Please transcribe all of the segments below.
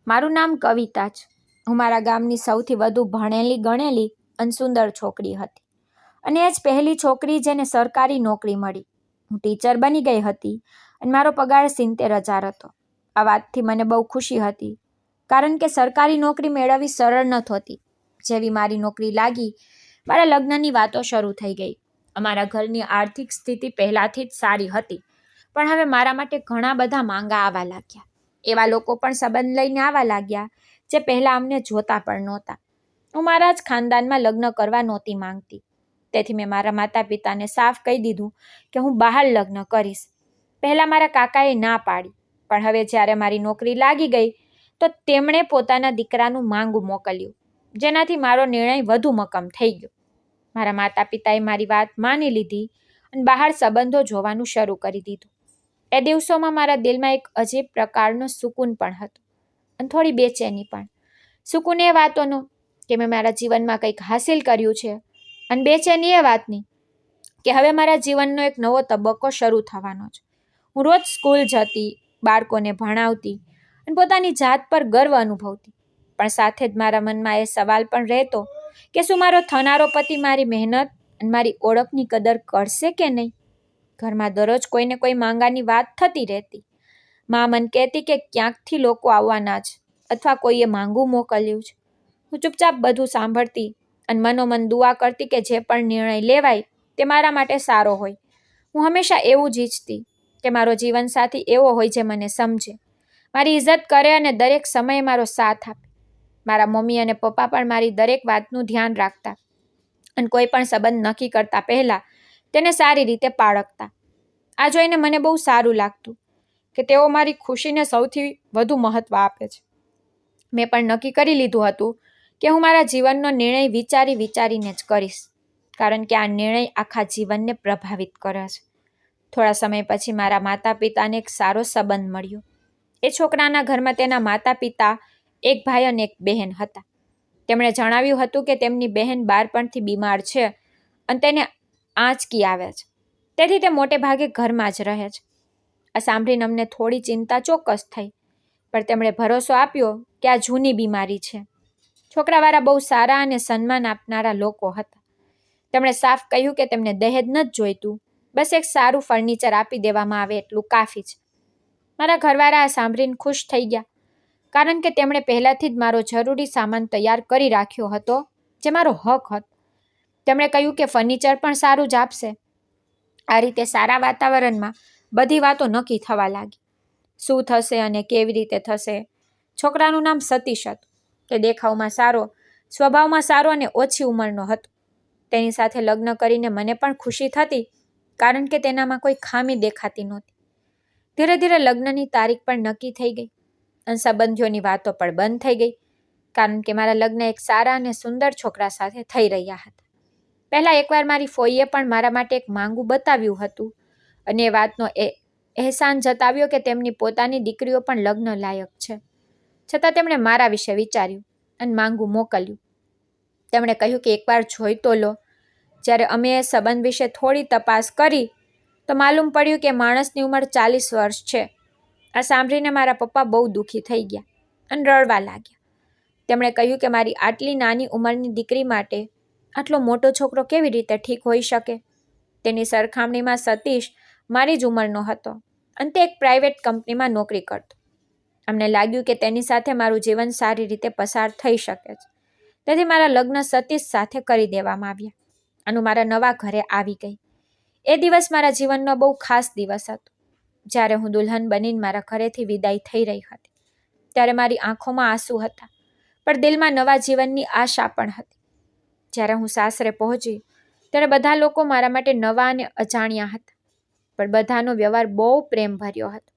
મારું નામ કવિતા છે. હું મારા ગામની સૌથી વધુ ભણેલી ગણેલી અને સુંદર છોકરી હતી, અને એ જ પહેલી છોકરી જેને સરકારી નોકરી મળી. હું ટીચર બની ગઈ હતી અને મારો પગાર 70,000 હતો. આ વાતથી મને બહુ ખુશી હતી, કારણ કે સરકારી નોકરી મેળવવી સરળ નહોતી હોતી. જેવી મારી નોકરી લાગી, મારા લગ્નની વાતો શરૂ થઈ ગઈ. અમારા ઘરની આર્થિક સ્થિતિ પહેલાંથી જ સારી હતી, પણ હવે મારા માટે ઘણા બધા માંગા આવવા લાગ્યા. એવા લોકો પણ સંબંધ લઈને આવવા લાગ્યા જે પહેલાં અમને જોતા પણ નહોતા. હું મારા જ ખાનદાનમાં લગ્ન કરવા નહોતી માંગતી, તેથી મેં મારા માતા પિતાને સાફ કહી દીધું કે હું બહાર લગ્ન કરીશ. પહેલાં મારા કાકાએ ના પાડી, પણ હવે જ્યારે મારી નોકરી લાગી ગઈ તો તેમણે પોતાના દીકરાનું માંગું મોકલ્યું, જેનાથી મારો નિર્ણય વધુ મક્કમ થઈ ગયો. મારા માતા પિતાએ મારી વાત માની લીધી અને બહાર સંબંધો જોવાનું શરૂ કરી દીધું. એ દિવસોમાં મારા દિલમાં એક અજીબ પ્રકારનો સુકૂન પણ હતો અને થોડી બેચેની પણ. સુકૂન એ વાતોનો કે મેં મારા જીવનમાં કંઈક હાસિલ કર્યું છે, અને બેચેની એ વાતની કે હવે મારા જીવનનો એક નવો તબક્કો શરૂ થવાનો છે. હું રોજ સ્કૂલ જતી, બાળકોને ભણાવતી અને પોતાની જાત પર ગર્વ અનુભવતી, પણ સાથે જ મારા મનમાં એ સવાલ પણ રહેતો કે શું મારો થનારો પતિ મારી મહેનત અને મારી ઓળખની કદર કરશે કે નહીં. ઘરમાં દરરોજ કોઈને કોઈ માંગાની વાત થતી રહેતી. મા મને કહેતી કે ક્યાંકથી લોકો આવવાના છે અથવા કોઈએ માંગું મોકલ્યું છે. હું ચૂપચાપ બધું સાંભળતી અને મનોમન દુઆ કરતી કે જે પણ નિર્ણય લેવાય તે મારા માટે સારો હોય. હું હંમેશા એવું જ ઈચ્છતી કે મારો જીવનસાથી એવો હોય જે મને સમજે, મારી ઇજ્જત કરે અને દરેક સમયે મારો સાથ આપે. મારા મમ્મી અને પપ્પા પણ મારી દરેક વાતનું ધ્યાન રાખતા અને કોઈ પણ સંબંધ નક્કી કરતા પહેલાં તેને સારી રીતે પારખતા. આ જોઈને મને બહુ સારું લાગતું કે તેઓ મારી ખુશીને સૌથી વધુ મહત્ત્વ આપે છે. મેં પણ નક્કી કરી લીધું હતું કે હું મારા જીવનનો નિર્ણય વિચારીને જ કરીશ, કારણ કે આ નિર્ણય આખા જીવનને પ્રભાવિત કરે છે. થોડા સમય પછી મારા માતા પિતાને એક સારો સંબંધ મળ્યો. એ છોકરાના ઘરમાં તેના માતા પિતા, એક ભાઈ અને એક બહેન હતા. તેમણે જણાવ્યું હતું કે તેમની બહેન બાળપણથી બીમાર છે અને તેને આંચકી આવે છે, તેથી તે મોટે ભાગે ઘરમાં જ રહે છે. આ સાંભળીને અમને થોડી ચિંતા ચોક્કસ થઈ, પણ તેમણે ભરોસો આપ્યો કે આ જૂની બીમારી છે. છોકરાવાળા બહુ સારા અને સન્માન આપનારા લોકો હતા. તેમણે સાફ કહ્યું કે તેમને દહેજ નથી જોઈતું, બસ એક સારું ફર્નિચર આપી દેવામાં આવે એટલું કાફી છે. મારા ઘરવાળા આ સાંભળીને ખુશ થઈ ગયા, કારણ કે તેમણે પહેલાંથી જ મારો જરૂરી સામાન તૈયાર કરી રાખ્યો હતો, જે મારો હક હતો. તેમણે કહ્યું કે ફર્નિચર પણ સારું જ આપશે. આ રીતે સારા વાતાવરણમાં બધી વાતો નક્કી થવા લાગી. શું થશે અને કેવી રીતે થશે. છોકરાનું નામ સતીશ હતું. તે દેખાવમાં સારો, સ્વભાવમાં સારો અને ઓછી ઉંમરનો હતો. તેની સાથે લગ્ન કરીને મને પણ ખુશી થતી, કારણ કે તેનામાં કોઈ ખામી દેખાતી નહોતી. ધીરે ધીરે લગ્નની તારીખ પણ નક્કી થઈ ગઈ અને સંબંધીઓની વાતો પણ બંધ થઈ ગઈ, કારણ કે મારા લગ્ન એક સારા અને સુંદર છોકરા સાથે થઈ રહ્યા હતા. પહેલાં એકવાર મારી ફોઈએ પણ મારા માટે એક માંગું બતાવ્યું હતું અને એ વાતનો અહેસાન જતાવ્યો કે તેમની પોતાની દીકરીઓ પણ લગ્ન લાયક છે. છતાં તેમણે મારા વિશે વિચાર્યું અને માંગું મોકલ્યું. તેમણે કહ્યું કે એકવાર જોઈ તો લો. જ્યારે અમે એ સંબંધ વિશે થોડી તપાસ કરી તો માલુમ પડ્યું કે માણસની ઉંમર 40 વર્ષ છે. આ સાંભળીને મારા પપ્પા બહુ દુઃખી થઈ ગયા અને રડવા લાગ્યા. તેમણે કહ્યું કે મારી આટલી નાની ઉંમરની દીકરી માટે આટલો મોટો છોકરો કેવી રીતે ઠીક હોઈ શકે. તેની સરખામણીમાં સતીશ મારી જ ઉંમરનો હતો અને તે એક પ્રાઇવેટ કંપનીમાં નોકરી કરતો. અમને લાગ્યું કે તેની સાથે મારું જીવન સારી રીતે પસાર થઈ શકે છે, તેથી મારા લગ્ન સતીશ સાથે કરી દેવામાં આવ્યા અને હું મારા નવા ઘરે આવી ગઈ. એ દિવસ મારા જીવનનો બહુ ખાસ દિવસ હતો. જ્યારે હું દુલ્હન બનીને મારા ઘરેથી વિદાય થઈ રહી હતી, ત્યારે મારી આંખોમાં આંસુ હતા, પણ દિલમાં નવા જીવનની આશા પણ હતી. જ્યારે હું સાસરે પહોંચી ત્યારે બધા લોકો મારા માટે નવા અને અજાણ્યા હતા, પણ બધાનો વ્યવહાર બહુ પ્રેમભર્યો હતો.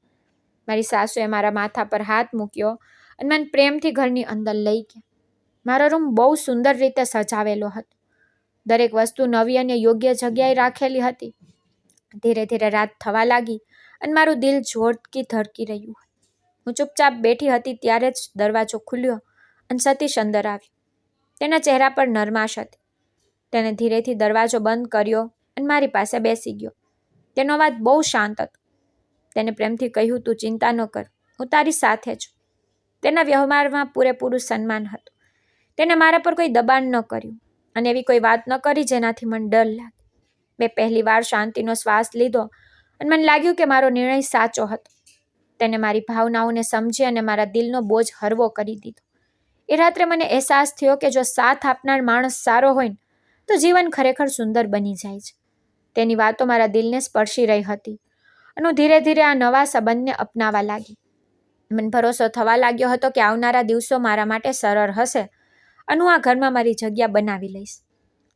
મારી સાસુએ મારા માથા પર હાથ મૂક્યો અને મને પ્રેમથી ઘરની અંદર લઈ ગયા. મારો રૂમ બહુ સુંદર રીતે સજાવેલો હતો. દરેક વસ્તુ નવી અને યોગ્ય જગ્યાએ રાખેલી હતી. ધીરે ધીરે રાત થવા લાગી અને મારું દિલ જોરથી ધડકી રહ્યું. હું ચૂપચાપ બેઠી હતી ત્યારે જ દરવાજો ખુલ્યો અને સતીશ અંદર આવ્યો. તેના ચહેરા પર નરમાશ હતી. તેને ધીરેથી દરવાજો બંધ કર્યો અને મારી પાસે બેસી ગયો. તેનો અવાજ બહુ શાંત હતો. તેને પ્રેમથી કહ્યું, તું ચિંતા ન કર, હું તારી સાથે છું. તેના વ્યવહારમાં પૂરેપૂરું સન્માન હતું. તેને મારા પર કોઈ દબાણ ન કર્યું અને એવી કોઈ વાત ન કરી જેનાથી મને ડર લાગે. મેં પહેલી વાર શાંતિનો શ્વાસ લીધો અને મને લાગ્યું કે મારો નિર્ણય સાચો હતો. તેને મારી ભાવનાઓને સમજી અને મારા દિલનો બોજ હળવો કરી દીધો. એ રાત્રે મને અહેસાસ થયો કે જો સાથ આપનાર માણસ સારો હોય ને તો જીવન ખરેખર સુંદર બની જાય છે. તેની વાતો મારા દિલને સ્પર્શી રહી હતી અને હું ધીરે ધીરે આ નવા સંબંધને અપનાવવા લાગી. મને ભરોસો થવા લાગ્યો હતો કે આવનારા દિવસો મારા માટે સરળ હશે અને હું આ ઘરમાં મારી જગ્યા બનાવી લઈશ.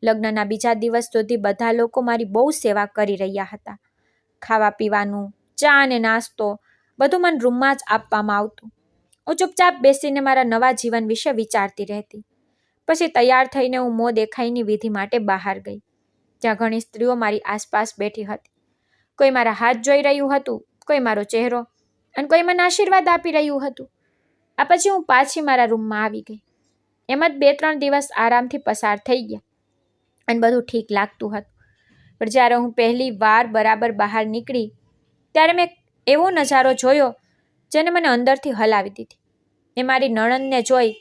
લગ્નના બીજા દિવસ સુધી બધા લોકો મારી બહુ સેવા કરી રહ્યા હતા. ખાવા પીવાનું, ચા અને નાસ્તો બધું મને રૂમમાં જ આપવામાં આવતું. હું ચૂપચાપ બેસીને મારા નવા જીવન વિશે વિચારતી રહેતી. પછી તૈયાર થઈને હું મોં દેખાઈની વિધિ માટે બહાર ગઈ. ત્યાં ઘણી સ્ત્રીઓ મારી આસપાસ બેઠી હતી. કોઈ મારા હાથ જોઈ રહ્યું હતું, કોઈ મારો ચહેરો અને કોઈ મને આશીર્વાદ આપી રહ્યું હતું. આ પછી હું પાછી મારા રૂમમાં આવી ગઈ. એમ જ 2-3 દિવસ આરામથી પસાર થઈ ગયા અને બધું ઠીક લાગતું હતું. પણ જ્યારે હું પહેલી વાર બરાબર બહાર નીકળી ત્યારે મેં એવો નજારો જોયો જેને મને અંદરથી હલાવી દીધી. એ મારી નણંદને જોઈ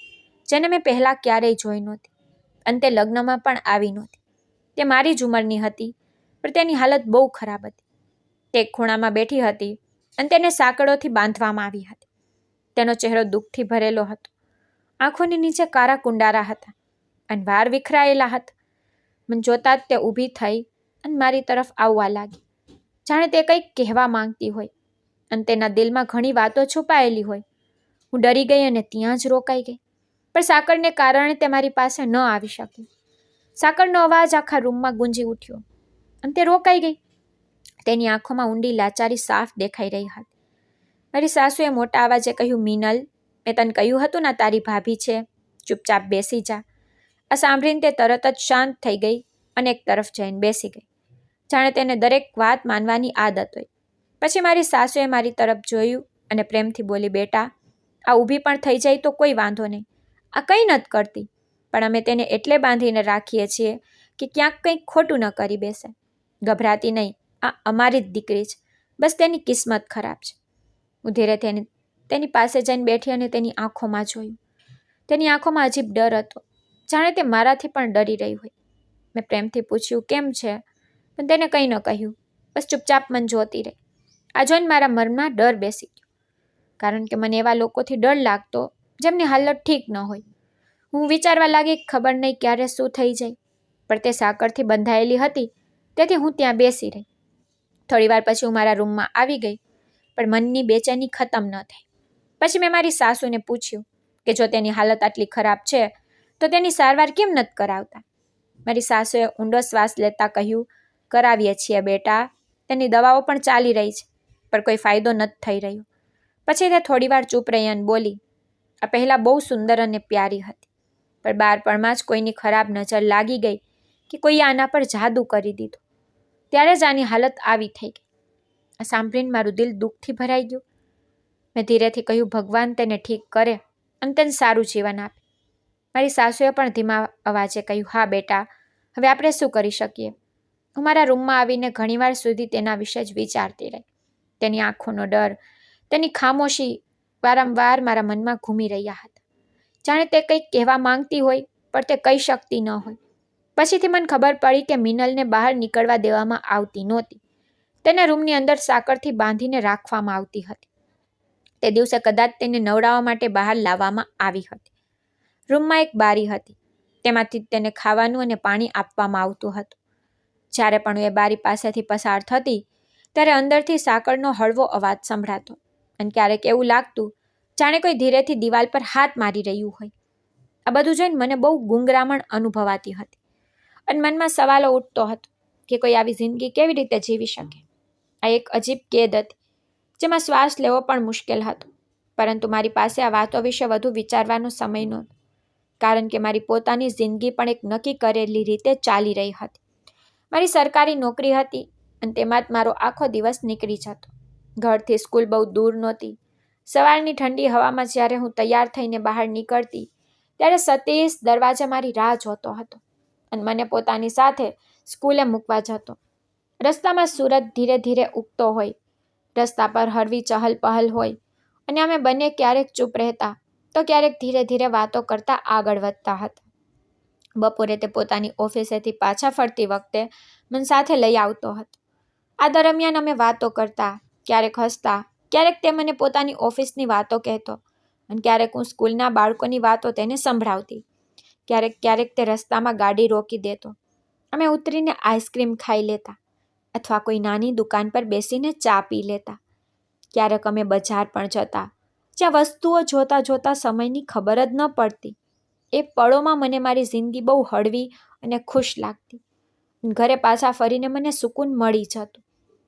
જેને મેં પહેલાં ક્યારેય જોઈ નહોતી અને તે લગ્નમાં પણ આવી નહોતી. તે મારી જ ઉંમરની હતી પણ તેની હાલત બહુ ખરાબ હતી. તે એક ખૂણામાં બેઠી હતી અને તેને સાંકળોથી બાંધવામાં આવી હતી. તેનો ચહેરો દુઃખથી ભરેલો હતો. આંખોની નીચે કાળા કુંડારા હતા અને વાળ વિખરાયેલા હતા. મને જોતાં જ તે ઊભી થઈ અને મારી તરફ આવવા લાગી, જાણે તે કંઈક કહેવા માંગતી હોય અને તેના દિલમાં ઘણી વાતો છુપાયેલી હોય. હું ડરી ગઈ અને ત્યાં જ રોકાઈ ગઈ. પણ સાંકળને કારણે તે મારી પાસે ન આવી શકી. સાંકળનો અવાજ આખા રૂમમાં ગુંજી ઉઠ્યો અને તે રોકાઈ ગઈ. તેની આંખોમાં ઊંડી લાચારી સાફ દેખાઈ રહી હતી. મારી સાસુએ મોટા અવાજે કહ્યું, મિનલ, મેં તને કહ્યું હતું ને તારી ભાભી છે, ચૂપચાપ બેસી જા. આ સાંભળીને તે તરત જ શાંત થઈ ગઈ અને એક તરફ જઈને બેસી ગઈ, જાણે તેને દરેક વાત માનવાની આદત હોય. પછી મારી સાસુએ મારી તરફ જોયું અને પ્રેમથી બોલી, બેટા, આ ઊભી પણ થઈ જાય તો કોઈ વાંધો નહીં. આ કંઈ નથી કરતી, પણ અમે તેને એટલે બાંધીને રાખીએ છીએ કે ક્યાંક કંઈક ખોટું ન કરી બેસે. ગભરાતી નહીં, આ અમારી જ દીકરી છે, બસ તેની કિસ્મત ખરાબ છે. હું ધીરે તેની પાસે જઈને બેઠી અને તેની આંખોમાં જોયું. તેની આંખોમાં અજીબ ડર હતો, જાણે તે મારાથી પણ ડરી રહી હોય. મેં પ્રેમથી પૂછ્યું, કેમ છે? પણ તેને કંઈ ન કહ્યું, બસ ચૂપચાપ મને જોતી રહી. આ જોઈને મારા મનમાં ડર બેસી ગયો, કારણ કે મને એવા લોકોથી ડર લાગતો જેમની હાલત ઠીક ન હોય. હું વિચારવા લાગી, ખબર નહીં ક્યારે શું થઈ જાય. પણ તે સાંકળથી બંધાયેલી હતી તેથી હું ત્યાં બેસી રહી. થોડીવાર પછી હું મારા રૂમમાં આવી ગઈ, પણ મનની બેચેની ખતમ ન થઈ. પછી મેં મારી સાસુને પૂછ્યું કે જો તેની હાલત આટલી ખરાબ છે તો તેની સારવાર કેમ નથી કરાવતા? મારી સાસુએ ઊંડો શ્વાસ લેતા કહ્યું, કરાવીએ છીએ બેટા, તેની દવાઓ પણ ચાલી રહી છે, પણ કોઈ ફાયદો નથી થઈ રહ્યો. પછી તે થોડીવાર ચૂપ રહી અને બોલી, આ પહેલાં બહુ સુંદર અને પ્યારી હતી, પણ બાળપણમાં જ કોઈની ખરાબ નજર લાગી ગઈ કે કોઈએ આના પર જાદુ કરી દીધું, ત્યારે જ આની હાલત આવી થઈ ગઈ. આ સાંભળીને મારું દિલ દુઃખથી ભરાઈ ગયું. મેં ધીરેથી કહ્યું, ભગવાન તેને ઠીક કરે અને તેને સારું જીવન આપે. મારી સાસુએ પણ ધીમા અવાજે કહ્યું, હા બેટા, હવે આપણે શું કરી શકીએ? હું મારા રૂમમાં આવીને ઘણીવાર સુધી તેના વિશે જ વિચારતી રહી. તેની આંખોનો ડર, તેની ખામોશી વારંવાર મારા મનમાં ઘૂમી રહ્યા હતા, જાણે તે કંઈક કહેવા માંગતી હોય પણ તે કહી શકતી ન હોય. પછીથી મને ખબર પડી કે મિનલને બહાર નીકળવા દેવામાં આવતી નહોતી. તેને રૂમની અંદર સાંકળથી બાંધીને રાખવામાં આવતી હતી. તે દિવસે કદાચ તેને નવડાવવા માટે બહાર લાવવામાં આવી હતી. રૂમમાં એક બારી હતી, તેમાંથી તેને ખાવાનું અને પાણી આપવામાં આવતું હતું. જ્યારે પણ હું એ બારી પાસેથી પસાર થતી ત્યારે અંદરથી સાંકળનો હળવો અવાજ સંભળાતો અને ક્યારેક એવું લાગતું જાણે કોઈ ધીરેથી દિવાલ પર હાથ મારી રહ્યું હોય. આ બધું જોઈને મને બહુ ગુંગરામણ અનુભવાતી હતી અને મનમાં સવાલો ઉઠતો હતો કે કોઈ આવી જિંદગી કેવી રીતે જીવી શકે. આ એક અજીબ કેદ હતી જેમાં શ્વાસ લેવો પણ મુશ્કેલ હતો. પરંતુ મારી પાસે આ વાતો વિશે વધુ વિચારવાનો સમય નહોતો, કારણ કે મારી પોતાની જિંદગી પણ એક નક્કી કરેલી રીતે ચાલી રહી હતી. મારી સરકારી નોકરી હતી અને તેમાં જ મારો આખો દિવસ નીકળી જતો. ઘરથી સ્કૂલ બહુ દૂર નહોતી. સવારની ઠંડી હવામાં જ્યારે હું તૈયાર થઈને બહાર નીકળતી ત્યારે સતીશ દરવાજે મારી રાહ જોતો હતો અને મને પોતાની સાથે સ્કૂલે મૂકવા જતો. રસ્તામાં સૂરજ ધીરે ધીરે ઉગતો હોય, રસ્તા પર હળવી ચહલ પહલ હોય અને અમે બંને ક્યારેક ચૂપ રહેતા તો ક્યારેક ધીરે ધીરે વાતો કરતા આગળ વધતા હતા. બપોરે તે પોતાની ઓફિસેથી પાછા ફરતી વખતે મને સાથે લઈ આવતો હતો. આ દરમિયાન અમે વાતો કરતા, ક્યારેક હસતા, ક્યારેક તે મને પોતાની ઓફિસની વાતો કહેતો અને ક્યારેક હું સ્કૂલના બાળકોની વાતો તેને સંભળાવતી. ક્યારેક તે રસ્તામાં ગાડી રોકી દેતો. અમે ઉતરીને આઈસ્ક્રીમ ખાઈ લેતા અથવા કોઈ નાની દુકાન પર બેસીને ચા પી લેતા. ક્યારેક અમે બજાર પણ જતા, જ્યાં વસ્તુઓ જોતા જોતા સમયની ખબર જ ન પડતી. એ પળોમાં મને મારી જિંદગી બહુ હળવી અને ખુશ લાગતી. ઘરે પાછા ફરીને મને સુકૂન મળી જતું.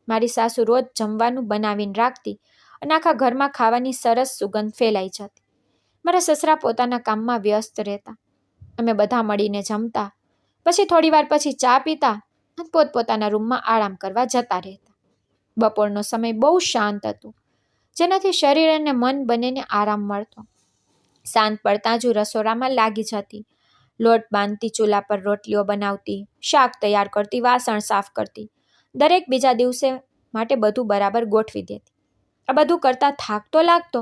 મારી સાસુ રોજ જમવાનું બનાવીને રાખતી અને આખા ઘરમાં ખાવાની સરસ સુગંધ ફેલાઈ જતી. મારા સસરા પોતાના કામમાં વ્યસ્ત રહેતા. અમે બધા મળીને જમતા, પછી થોડી વાર પછી ચા પીતા અને પોતપોતાના રૂમમાં આરામ કરવા જતા રહેતા. બપોરનો સમય બહુ શાંત હતો, જેનાથી શરીર અને મન બંનેને આરામ મળતો. સાંજ પડતાં જ હું રસોડામાં લાગી જતી. લોટ બાંધતી, ચૂલા પર રોટલીઓ બનાવતી, શાક તૈયાર કરતી, વાસણ સાફ કરતી. દરેક બીજા દિવસે માટે બધું બરાબર ગોઠવી દેતી. આ બધું કરતાં થાક તો લાગતો,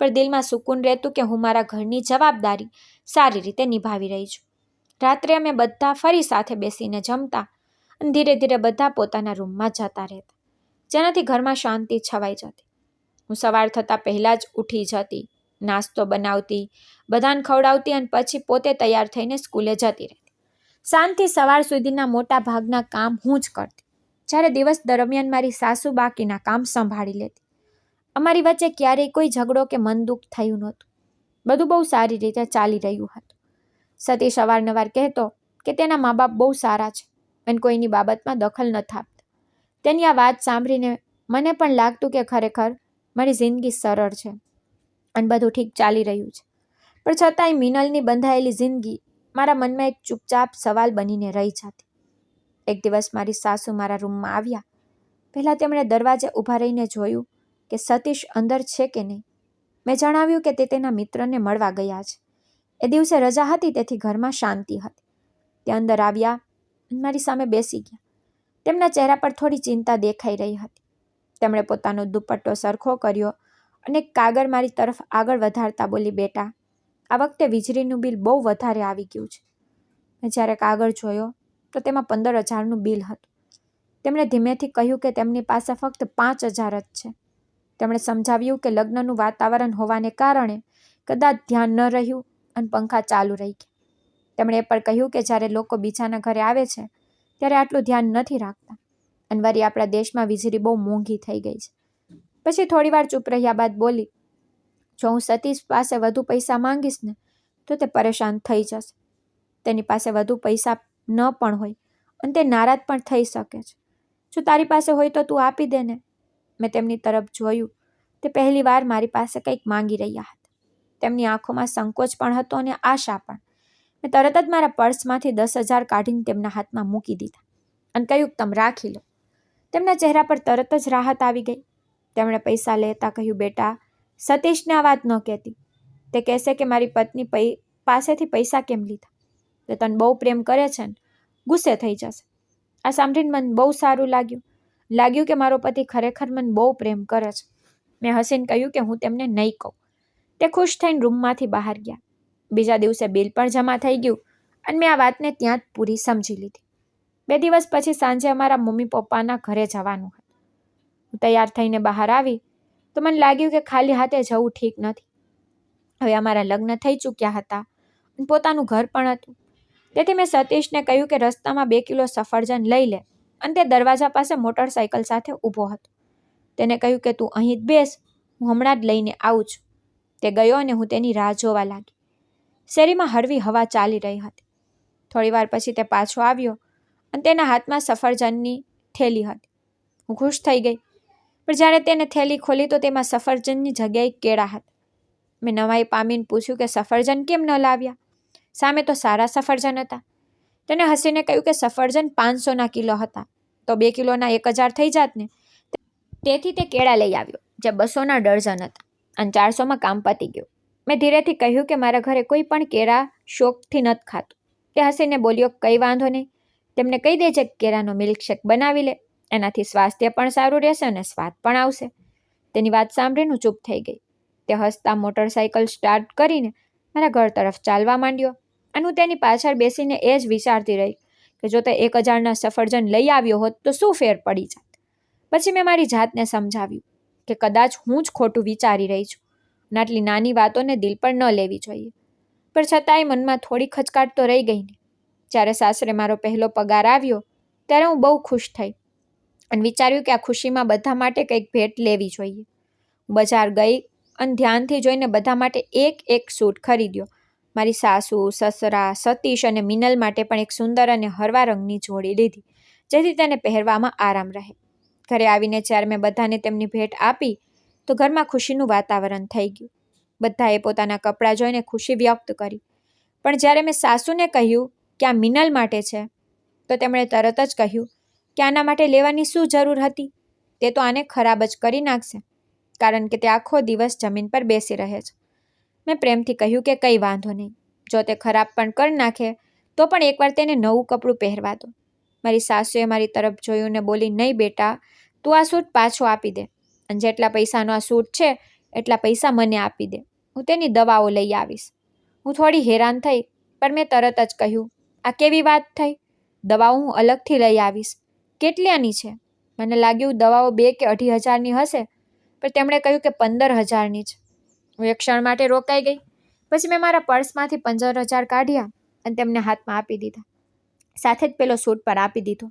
પણ દિલમાં સુકૂન રહેતું કે હું મારા ઘરની જવાબદારી સારી રીતે નિભાવી રહી છું. રાત્રે અમે બધા ફરી સાથે બેસીને જમતા અને ધીરે ધીરે બધા પોતાના રૂમમાં જતા રહેતા, જેનાથી ઘરમાં શાંતિ છવાઈ જતી. હું સવાર થતાં પહેલાં જ ઉઠી જતી, નાસ્તો બનાવતી, બધાને ખવડાવતી અને પછી પોતે તૈયાર થઈને સ્કૂલે જતી રહેતી. સાંજથી સવાર સુધીના મોટા ભાગના કામ હું જ કરતી, જ્યારે દિવસ દરમિયાન મારી સાસુ બાકીના કામ સંભાળી લેતી. અમારી વચ્ચે ક્યારેય કોઈ ઝઘડો કે મન દુઃખ થયું નહોતું. બધું બહુ સારી રીતે ચાલી રહ્યું હતું. સતીશ અવારનવાર કહેતો કે તેના મા બાપ બહુ સારા છે અને કોઈની બાબતમાં દખલ નથી આપતા. તેની આ વાત સાંભળીને મને પણ લાગતું કે ખરેખર મારી જિંદગી સરળ છે અને બધું ઠીક ચાલી રહ્યું છે. પણ છતાંય મિનલની બંધાયેલી જિંદગી મારા મનમાં એક ચૂપચાપ સવાલ બનીને રહી જતી. એક દિવસ મારી સાસુ મારા રૂમમાં આવ્યા. પહેલાં તેમણે દરવાજે ઊભા રહીને જોયું કે સતીશ અંદર છે કે નહીં. મેં જણાવ્યું કે તે તેના મિત્રને મળવા ગયા છે. એ દિવસે રજા હતી, તેથી ઘરમાં શાંતિ હતી. તે અંદર આવ્યા અને મારી સામે બેસી ગયા. તેમના ચહેરા પર થોડી ચિંતા દેખાઈ રહી હતી. તેમણે પોતાનો દુપટ્ટો સરખો કર્યો અને એક કાગળ મારી તરફ આગળ વધારતા બોલી, બેટા, આ વખતે વીજળીનું બિલ બહુ વધારે આવી ગયું છે. મેં જ્યારે કાગળ જોયો તો તેમાં 15,000નું બિલ હતું. તેમણે ધીમેથી કહ્યું કે તેમની પાસે ફક્ત 5,000 જ છે. તેમણે સમજાવ્યું કે લગ્નનું વાતાવરણ હોવાને કારણે કદાચ ધ્યાન ન રહ્યું અને પંખા ચાલુ રહી ગયા. તેમણે એ પણ કહ્યું કે જ્યારે લોકો બીજાના ઘરે આવે છે ત્યારે આટલું ધ્યાન નથી રાખતા અને વળી આપણા દેશમાં વીજળી બહુ મોંઘી થઈ ગઈ છે. પછી થોડીવાર ચૂપ રહ્યા બાદ બોલી, જો હું સતીશ પાસે વધુ પૈસા માંગીશ ને તો તે પરેશાન થઈ જશે. તેની પાસે વધુ પૈસા ન પણ હોય અને તે નારાજ પણ થઈ શકે છે. જો તારી પાસે હોય તો તું આપી દે ને. મેં તેમની તરફ જોયું. તે પહેલી વાર મારી પાસે કંઈક માંગી રહ્યા હતા. તેમની આંખોમાં સંકોચ પણ હતો અને આશા પણ. મેં તરત જ મારા પર્સમાંથી 10,000 કાઢીને તેમના હાથમાં મૂકી દીધા અને કહ્યું, તમે રાખી લો. તેમના ચહેરા પર તરત જ રાહત આવી ગઈ. તેમણે પૈસા લેતા કહ્યું, બેટા, સતીશને આ વાત ન કહેતી. તે કહેશે કે મારી પત્ની પાસેથી પૈસા કેમ લીધા. તે તને બહુ પ્રેમ કરે છે ને ગુસ્સે થઈ જશે. આ સાંભળીને મને બહુ સારું લાગ્યું કે મારો પતિ ખરેખર મને બહુ પ્રેમ કરે છે. મેં હસીને કહ્યું કે હું તેમને નહીં કહું. તે ખુશ થઈને રૂમમાંથી બહાર ગયા. બીજા દિવસે બિલ પણ જમા થઈ ગયું અને મેં આ વાતને ત્યાં જ પૂરી સમજી લીધી. 2 દિવસ પછી સાંજે અમારા મમ્મી પપ્પાના ઘરે જવાનું હતું. હું તૈયાર થઈને બહાર આવી તો મને લાગ્યું કે ખાલી હાથે જવું ઠીક નથી. હવે અમારા લગ્ન થઈ ચૂક્યા હતા અને પોતાનું ઘર પણ હતું. તેથી મેં સતીશને કહ્યું કે રસ્તામાં 2 કિલો સફરજન લઈ લે અને તે દરવાજા પાસે મોટરસાઇકલ સાથે ઊભો હતો. તેને કહ્યું કે તું અહીં જ બેસ, હું હમણાં જ લઈને આવું છું. તે ગયો અને હું તેની રાહ જોવા લાગી. શેરીમાં હળવી હવા ચાલી રહી હતી. થોડીવાર પછી તે પાછો આવ્યો અને તેના હાથમાં સફરજનની થેલી હતી. હું ખુશ થઈ ગઈ, પણ જ્યારે તેને થેલી ખોલી તો તેમાં સફરજનની જગ્યાએ કેળા હતા. મેં નવાઈ પામીને પૂછ્યું કે સફરજન કેમ ન લાવ્યા? સામે તો સારા સફરજન હતા. તેને હસીને કહ્યું કે સફરજન 500ના કિલો હતા તો 2 કિલોના 1,000 થઈ જાત ને. તેથી તે કેળા લઈ આવ્યો જે 200ના ડઝન હતા અને 400માં કામ પતી ગયું. મેં ધીરેથી કહ્યું કે મારા ઘરે કોઈ પણ કેળા શોખથી નથી ખાતું. તે હસીને બોલ્યો, કંઈ વાંધો નહીં, તેમને કહી દેજે કે કેળાનો મિલ્કશેક બનાવી લે. એનાથી સ્વાસ્થ્ય પણ સારું રહેશે અને સ્વાદ પણ આવશે. તેની વાત સાંભળીને હું ચૂપ થઈ ગઈ. તે હસતા મોટરસાયકલ સ્ટાર્ટ કરીને મારા ઘર તરફ ચાલવા માંડ્યો અને હું તેની પાછળ બેસીને એ જ વિચારતી રહી કે જો તે 1000ના સફરજન લઈ આવ્યો હોત તો શું ફેર પડી જાત. પછી મેં મારી જાતને સમજાવ્યું કે કદાચ હું જ ખોટું વિચારી રહી છું અને આટલી નાની વાતોને દિલ પર ન લેવી જોઈએ. પણ છતાંય મનમાં થોડી ખચકાટ તો રહી ગઈ ને. જ્યારે સાસરે મારો પહેલો પગાર આવ્યો ત્યારે હું બહુ ખુશ થઈ અને વિચાર્યું કે આ ખુશીમાં બધા માટે કંઈક ભેટ લેવી જોઈએ. હું બજાર ગઈ અને ધ્યાનથી જોઈને બધા માટે એક સૂટ ખરીદ્યો. મારી સાસુ, સસરા, સતીશ અને મિનલ માટે પણ એક સુંદર અને હળવા રંગની જોડી લીધી જેથી તેને પહેરવામાં આરામ રહે. ઘરે આવીને જ્યારે મેં બધાને તેમની ભેટ આપી તો ઘરમાં ખુશીનું વાતાવરણ થઈ ગયું. બધાએ પોતાના કપડાં જોઈને ખુશી વ્યક્ત કરી. પણ જ્યારે મેં સાસુને કહ્યું કે આ મિનલ માટે છે તો તેમણે તરત જ કહ્યું કે આના માટે લેવાની શું જરૂર હતી, તે તો આને ખરાબ જ કરી નાખશે કારણ કે તે આખો દિવસ જમીન પર બેસી રહે છે. મેં પ્રેમથી કહ્યું કે કંઈ વાંધો નહીં, જો તે ખરાબ પણ કરી નાખે તો પણ એકવાર તેને નવું કપડું પહેરવા દો. મારી સાસુએ મારી તરફ જોયું ને બોલી, નહીં બેટા, તું આ સૂટ પાછો આપી દે અને જેટલા પૈસાનો આ સૂટ છે એટલા પૈસા મને આપી દે, હું તેની દવાઓ લઈ આવીશ. હું થોડી હેરાન થઈ પણ મેં તરત જ કહ્યું, આ કેવી વાત થઈ? દવાઓ હું અલગથી લઈ આવીશ. કેટલાની છે? મને લાગ્યું દવાઓ 2 કે 2.5 હજારની હશે, પણ તેમણે કહ્યું કે 15,000ની છે. હું એક ક્ષણ માટે રોકાઈ ગઈ. પછી મેં મારા પર્સમાંથી 15,000 કાઢ્યા અને તેમને હાથમાં આપી દીધા. સાથે જ પેલો સૂટ પર આપી દીધો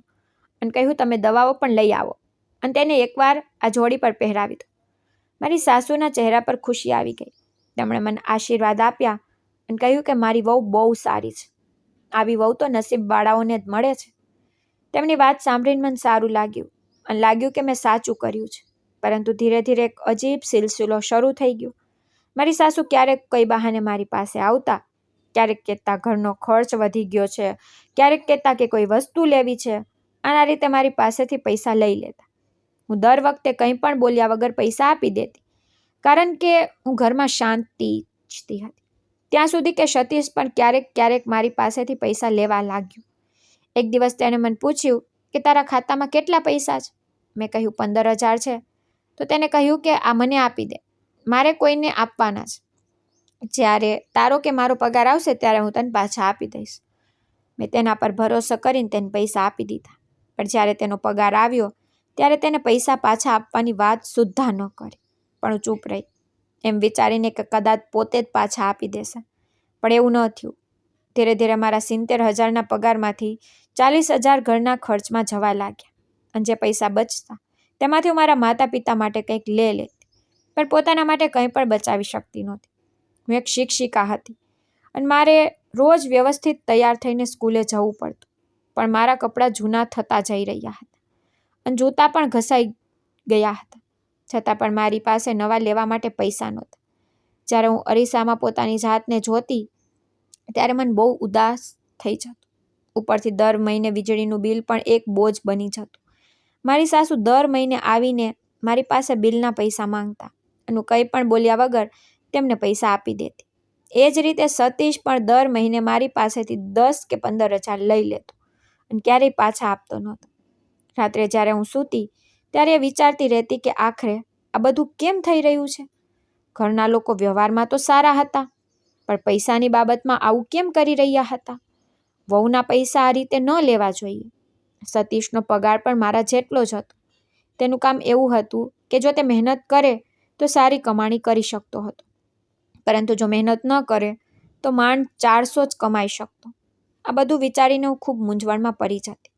અને કહ્યું, તમે દવાઓ પણ લઈ આવો અને તેને એકવાર આ જોડી પર પહેરાવી દો. મારી સાસુના ચહેરા પર ખુશી આવી ગઈ. તેમણે મને આશીર્વાદ આપ્યા અને કહ્યું કે મારી વહુ બહુ સારી છે. આવી વહુ તો નસીબવાળાઓને જ મળે છે. તેમની વાત સાંભળીને મને સારું લાગ્યું અને લાગ્યું કે મેં સાચું કર્યું છે. પરંતુ ધીરે ધીરે એક અજીબ સિલસિલો શરૂ થઈ ગયો. મારી સાસુ ક્યારેક કઈ બહાને મારી પાસે આવતા, ક્યારેક કહેતા ઘરનો ખર્ચ વધી ગયો છે, ક્યારેક કહેતા કે કોઈ વસ્તુ લેવી છે. આ રીતે મારી પાસેથી પૈસા લઈ લેતા. હું દર વખતે કંઈ પણ બોલ્યા વગર પૈસા આપી દેતી કારણ કે હું ઘરમાં શાંતિ ઈચ્છતી હતી. ત્યાં સુધી કે સતીશ પણ ક્યારેક મારી પાસેથી પૈસા લેવા લાગ્યો. એક દિવસ તેણે મને પૂછ્યું કે તારા ખાતામાં કેટલા પૈસા છે? મેં કહ્યું 15,000 છે. તો તેને કહ્યું કે આ મને આપી દે, મારે કોઈને આપવાના છે. જ્યારે તારો કે મારો પગાર આવશે ત્યારે હું તને પાછા આપી દઈશ. મેં તેના પર ભરોસો કરીને તેને પૈસા આપી દીધા. પણ જ્યારે તેનો પગાર આવ્યો ત્યારે તેને પૈસા પાછા આપવાની વાત સુદ્ધા ન કરી, પણ હું ચૂપ રહી એમ વિચારીને કે કદાચ પોતે જ પાછા આપી દેશે. પણ એવું ન થયું. ધીરે ધીરે મારા 70,000ના પગારમાંથી 40,000 ઘરના ખર્ચમાં જવા લાગ્યા અને જે પૈસા બચતા તેમાંથી હું મારા માતા પિતા માટે કંઈક લેતી, પણ પોતાના માટે કંઈ પણ બચાવી શકતી નહોતી. હું એક શિક્ષિકા હતી અને મારે રોજ વ્યવસ્થિત તૈયાર થઈને સ્કૂલે જવું પડતું, પણ મારા કપડાં જૂના થતા જઈ રહ્યા હતા અને જૂતા પણ ઘસાઈ ગયા હતા. છતાં પણ મારી પાસે નવા લેવા માટે પૈસા નહોતા. જ્યારે હું અરીસામાં પોતાની જાતને જોતી ત્યારે મને બહુ ઉદાસ થઈ જતું. ઉપરથી દર મહિને વીજળીનું બિલ પણ એક બોજ બની જતું. મારી સાસુ દર મહિને આવીને મારી પાસે બિલના પૈસા માંગતા અને હું કંઈ પણ બોલ્યા વગર તેમને પૈસા આપી દેતી. એ જ રીતે સતીશ પણ દર મહિને મારી પાસેથી 10 કે 15,000 લઈ લેતો અને ક્યારેય પાછા આપતો નહોતો. રાત્રે જ્યારે હું સૂતી ત્યારે એ વિચારતી રહેતી કે આખરે આ બધું કેમ થઈ રહ્યું છે? ઘરના લોકો વ્યવહારમાં તો સારા હતા, પણ પૈસાની બાબતમાં આવું કેમ કરી રહ્યા હતા? વહુના પૈસા આ રીતે ન લેવા જોઈએ. સતીશનો પગાર પણ મારા જેટલો જ હતો. તેનું કામ એવું હતું કે જો તે મહેનત કરે તો સારી કમાણી કરી શકતો હતો, પરંતુ જો મહેનત ન કરે તો માંડ 400 જ કમાઈ શકતો. આ બધું વિચારીને હું ખૂબ મૂંઝવણમાં પડી જતી.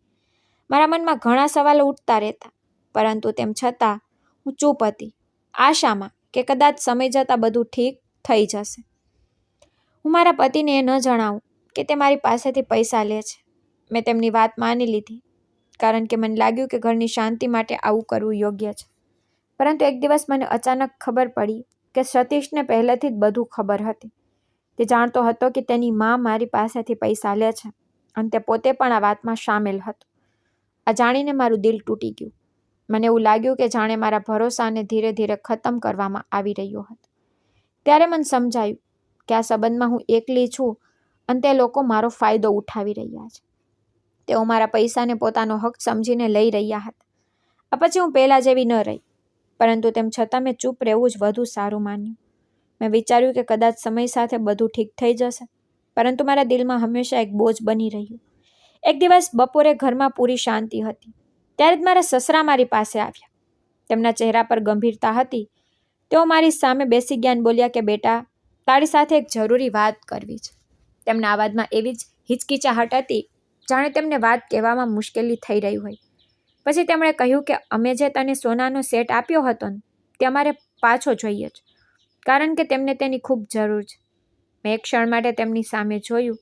મારા મનમાં ઘણા સવાલો ઉઠતા રહેતા, પરંતુ તેમ છતાં હું ચૂપ હતી, આશામાં કે કદાચ સમય જતાં બધું ઠીક થઈ જશે. હું મારા પતિને એ ન જણાવું કે તે મારી પાસેથી પૈસા લે છે. મેં તેમની વાત માની લીધી કારણ કે મને લાગ્યું કે ઘરની શાંતિ માટે આવું કરવું યોગ્ય છે. પરંતુ એક દિવસ મને અચાનક ખબર પડી કે સતીશને પહેલેથી જ બધું ખબર હતી. તે જાણતો હતો કે તેની માં મારી પાસેથી પૈસા લે છે અને તે પોતે પણ આ વાતમાં સામેલ હતો. આ જાણીને મારું દિલ તૂટી ગયું. મને એવું લાગ્યું કે જાણે મારા ભરોસાને ધીરે ધીરે ખતમ કરવામાં આવી રહ્યો હતો. ત્યારે મને સમજાયું કે આ સંબંધમાં હું એકલી છું અને તે લોકો મારો ફાયદો ઉઠાવી રહ્યા છે. તેઓ મારા પૈસાને પોતાનો હક સમજીને લઈ રહ્યા હતા. આ પછી હું પહેલાં જેવી ન રહી, પરંતુ તેમ છતાં મેં ચૂપ રહેવું જ વધુ સારું માન્યું. મેં વિચાર્યું કે કદાચ સમય સાથે બધું ઠીક થઈ જશે, પરંતુ મારા દિલમાં હંમેશા એક બોજ બની રહ્યું. એક દિવસ બપોરે ઘરમાં પૂરી શાંતિ હતી. ત્યારે જ મારા સસરા મારી પાસે આવ્યા. તેમના ચહેરા પર ગંભીરતા હતી. તેઓ મારી સામે બેસી ગયા અને બોલ્યા કે બેટા, તારી સાથે એક જરૂરી વાત કરવી છે. તેમના અવાજમાં એવી જ હિચકિચાહટ હતી જાણે તેમને વાત કહેવામાં મુશ્કેલી થઈ રહી હોય. પછી તેમણે કહ્યું કે અમે જે તને સોનાનો સેટ આપ્યો હતો ને, તે અમારે પાછો જોઈએ છે, કારણ કે તેમને તેની ખૂબ જરૂર છે. મેં એક ક્ષણ માટે તેમની સામે જોયું.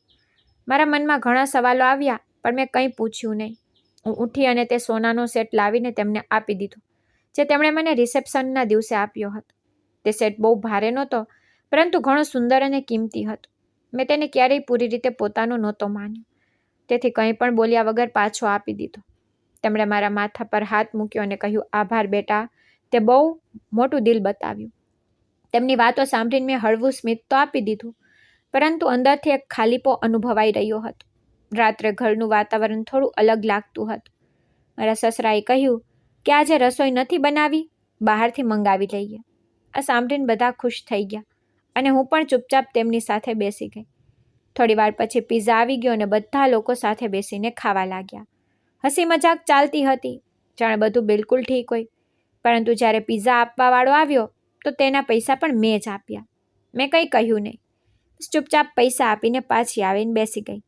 મારા મનમાં ઘણા સવાલો આવ્યા, પણ મેં કંઈ પૂછ્યું નહીં. હું ઉઠી અને તે સોનાનો સેટ લાવીને તેમને આપી દીધો, જે તેમણે મને રિસેપ્શનના દિવસે આપ્યો હતો. તે સેટ બહુ ભારે નહોતો, પરંતુ ઘણો સુંદર અને કિંમતી હતો. મેં તેને ક્યારેય પૂરી રીતે પોતાનો નહોતો માન્યો, તેથી કંઈ પણ બોલ્યા વગર પાછો આપી દીધો. તેમણે મારા માથા પર હાથ મૂક્યો અને કહ્યું, આભાર બેટા, તે બહુ મોટું દિલ બતાવ્યું. તેમની વાતો સાંભળીને મેં હળવું સ્મિત તો આપી દીધું, પરંતુ અંદરથી એક ખાલીપો અનુભવાઈ રહ્યો હતો. રાત્રે ઘરનું વાતાવરણ થોડું અલગ લાગતું હતું. મારા સસરાએ કહ્યું કે આજે રસોઈ નથી બનાવી, બહારથી મંગાવી લઈએ. આ સાંભળીને બધા ખુશ થઈ ગયા અને હું પણ ચૂપચાપ તેમની સાથે બેસી ગઈ. થોડી વાર પછી પિઝા આવી ગયો અને બધા લોકો સાથે બેસીને ખાવા લાગ્યા. હસી મજાક ચાલતી હતી, જાણે બધું બિલકુલ ઠીક હોય. પરંતુ જ્યારે પિઝા આપવાવાળો આવ્યો તો તેના પૈસા પણ મેં જ આપ્યા. મેં કંઈ કહ્યું નહીં, ચૂપચાપ પૈસા આપીને પાછી આવીને બેસી ગઈ.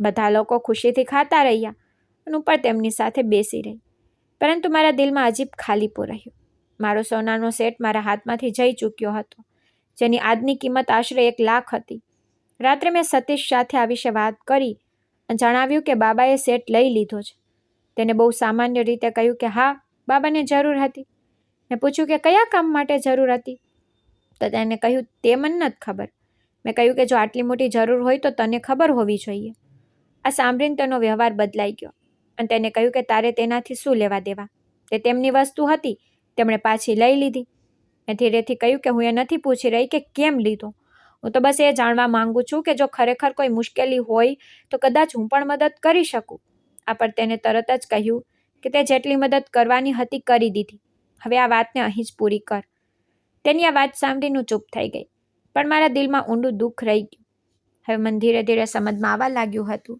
બધા લોકો ખુશીથી ખાતા રહ્યા અને હું પણ તેમની સાથે બેસી રહી. પરંતુ મારા દિલમાં અજીબ ખાલીપો રહ્યો. મારો સોનાનો સેટ મારા હાથમાંથી જઈ ચૂક્યો હતો, જેની આજની કિંમત આશરે 1 લાખ હતી. રાત્રે મેં સતીશ સાથે આ વિશે વાત કરી અને જણાવ્યું કે બાબાએ સેટ લઈ લીધો છે. તેને બહુ સામાન્ય રીતે કહ્યું કે હા, બાબાને જરૂર હતી. મેં પૂછ્યું કે કયા કામ માટે જરૂર હતી? તો તેને કહ્યું તે મને નથી ખબર. મેં કહ્યું કે જો આટલી મોટી જરૂર હોય તો તને ખબર હોવી જોઈએ. આ સાંભળીને તેનો વ્યવહાર બદલાઈ ગયો અને તેને કહ્યું કે તારે તેનાથી શું લેવા દેવા? તે તેમની વસ્તુ હતી, તેમણે પાછી લઈ લીધી. મેં ધીરેથી કહ્યું કે હું એ નથી પૂછી રહી કે કેમ લીધો. હું તો બસ એ જાણવા માંગુ છું કે જો ખરેખર કોઈ મુશ્કેલી હોય તો કદાચ હું પણ મદદ કરી શકું. આ પર તેને તરત જ કહ્યું કે તે જેટલી મદદ કરવાની હતી કરી દીધી. હવે આ વાતને અહીં જ પૂરી કર. તેની આ વાત સાંભળીને હું ચૂપ થઈ ગઈ, પણ મારા દિલમાં ઊંડું દુઃખ રહી ગયું. હવે મને ધીરે ધીરે સમજમાં આવવા લાગ્યું હતું